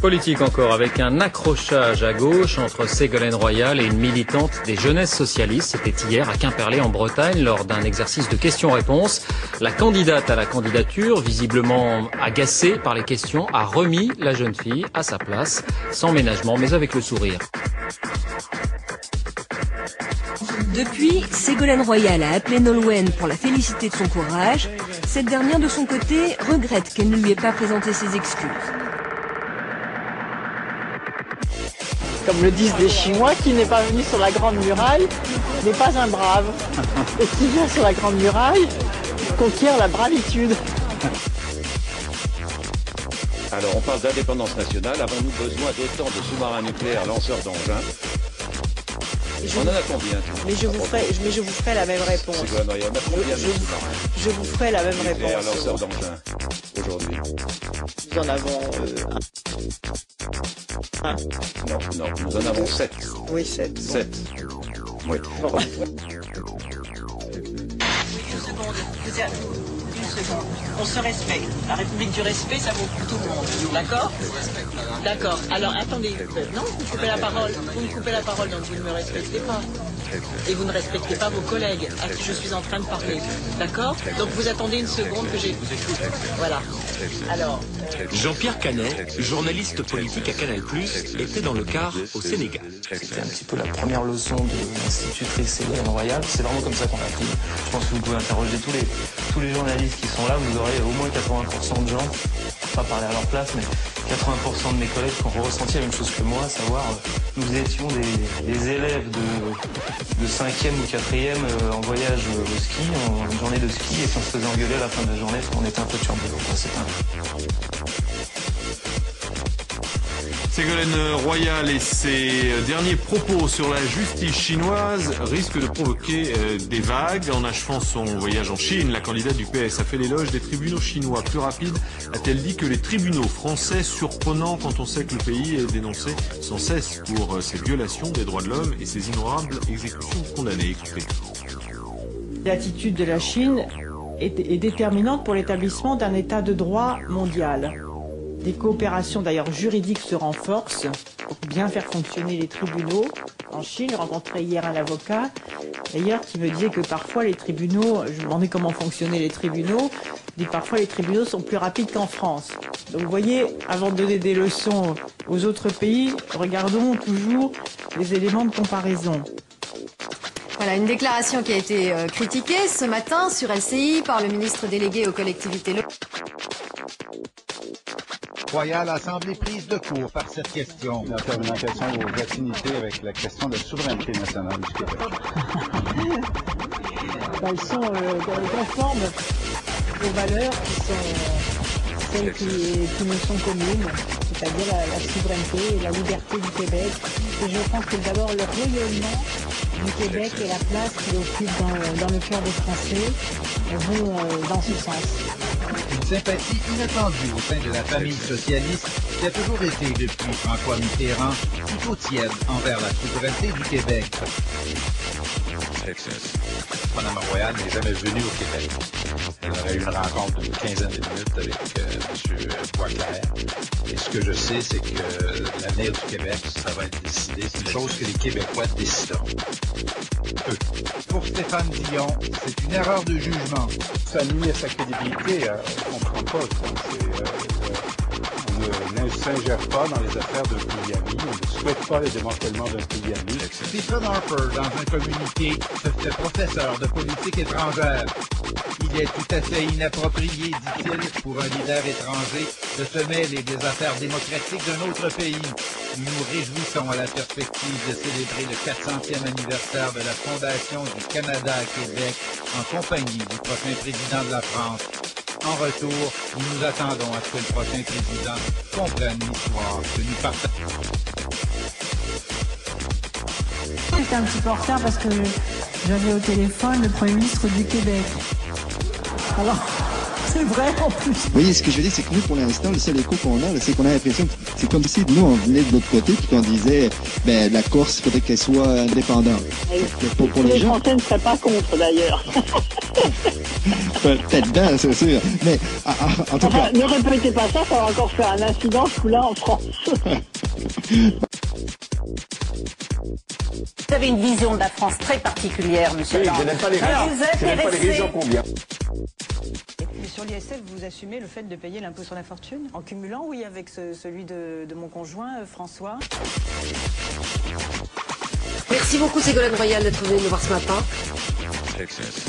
Politique encore, avec un accrochage à gauche entre Ségolène Royal et une militante des jeunesses socialistes. C'était hier à Quimperlé en Bretagne lors d'un exercice de questions-réponses. La candidate à la candidature, visiblement agacée par les questions, a remis la jeune fille à sa place, sans ménagement mais avec le sourire. Depuis, Ségolène Royal a appelé Nolwenn pour la féliciter de son courage. Cette dernière, de son côté, regrette qu'elle ne lui ait pas présenté ses excuses. Comme le disent les Chinois, qui n'est pas venu sur la Grande Muraille n'est pas un brave. Et qui vient sur la Grande Muraille conquiert la bravitude. Alors on parle d'indépendance nationale. Avons-nous besoin d'autant de sous-marins nucléaires lanceurs d'engins? On en a combien? Mais je vous ferai la même réponse. Je vous ferai la même réponse. Lanceurs d'engins aujourd'hui. Nous en avons un. Non, nous en avons 7. Oui, 7. 7. Oui. Bon. Une seconde. On se respecte. La République du respect, ça vaut pour tout le monde. D'accord? D'accord. Alors, attendez. Non, vous me coupez la parole. Vous me coupez la parole, donc vous ne me respectez pas. Et vous ne respectez pas vos collègues à qui je suis en train de parler. D'accord? Donc, vous attendez une seconde que j'ai... Voilà. Alors... Jean-Pierre Canet, journaliste politique à Canal+, était dans le car au Sénégal. C'était un petit peu la première leçon de l'institutrice Ségolène Royal. C'est vraiment comme ça qu'on a appris. Je pense que vous pouvez interroger tous les journalistes qui sont là. Vous aurez au moins 80% de gens, pas parler à leur place, mais 80% de mes collègues qui ont ressenti la même chose que moi, à savoir nous étions des élèves de 5e ou 4e en voyage au ski, en journée de ski, et si on se faisait engueuler à la fin de la journée, on était un peu turbulents. Ségolène Royal et ses derniers propos sur la justice chinoise risquent de provoquer des vagues. En achevant son voyage en Chine, la candidate du PS a fait l'éloge des tribunaux chinois. Plus rapide, a-t-elle dit que les tribunaux français, surprenants quand on sait que le pays est dénoncé sans cesse pour ses violations des droits de l'homme et ses innombrables exécutions condamnées. Écoutez. L'attitude de la Chine est déterminante pour l'établissement d'un état de droit mondial. Des coopérations d'ailleurs juridiques se renforcent pour bien faire fonctionner les tribunaux. En Chine, j'ai rencontré hier un avocat, d'ailleurs, qui me disait que parfois les tribunaux, je me demandais comment fonctionnaient les tribunaux, il dit que parfois les tribunaux sont plus rapides qu'en France. Donc vous voyez, avant de donner des leçons aux autres pays, regardons toujours les éléments de comparaison. Voilà, une déclaration qui a été critiquée ce matin sur LCI par le ministre délégué aux collectivités locales. Royal a semblé prise de court par cette question. En terminant, quelles sont vos affinités avec la question de la souveraineté nationale du Québec? Elles sont conformes aux valeurs qui sont celles qui nous sont communes, c'est-à-dire la souveraineté et la liberté du Québec. Et je pense que d'abord le rayonnement du Québec et la place qu'il occupe dans le cœur des Français vont dans ce sens. Une sympathie inattendue au sein de la famille socialiste qui a toujours été, depuis François Mitterrand, plutôt tiède envers la souveraineté du Québec. Mme Royal n'est jamais venue au Québec. Elle aurait eu une rencontre d'une quinzaine de minutes avec M. Poitclair. Et ce que je sais, c'est que l'avenir du Québec, ça va être décidé. C'est une chose que les Québécois décideront. Pour Stéphane Dion, c'est une erreur de jugement. Ça nuit à sa crédibilité. On ne comprend pas. On ne s'ingère pas dans les affaires d'un pays ami. On ne souhaite pas le démantèlement d'un pays ami. Stephen Harper, dans un communiqué, se fait professeur de politique étrangère. Il est tout à fait inapproprié, dit-il, pour un leader étranger de se mêler des affaires démocratiques d'un autre pays. Nous nous réjouissons à la perspective de célébrer le 400e anniversaire de la fondation du Canada à Québec en compagnie du prochain président de la France. En retour, nous nous attendons à ce que le prochain président comprenne l'histoire que nous partageons. J'étais un petit peu en retard parce que j'avais au téléphone le Premier ministre du Québec. Alors, c'est vrai en plus. Vous voyez, ce que je veux dire, c'est que nous, pour l'instant, le seul écho qu'on a, c'est qu'on a l'impression que c'est comme si nous, on venait de l'autre côté, puis qu'on disait, ben, la Corse, il faudrait qu'elle soit indépendante. Pour les Français ne seraient pas contre, d'ailleurs. Peut-être bien, c'est sûr. Mais, en tout cas... Ne répétez pas ça, ça va encore faire un incident, ce coup-là, en France. Vous avez une vision de la France très particulière, monsieur. Oui, je n'aime pas les régions combien. Mais sur l'ISF, vous assumez le fait de payer l'impôt sur la fortune en cumulant, oui, avec celui de mon conjoint, François. Merci beaucoup Ségolène Royal d'être venue nous voir ce matin. Texas.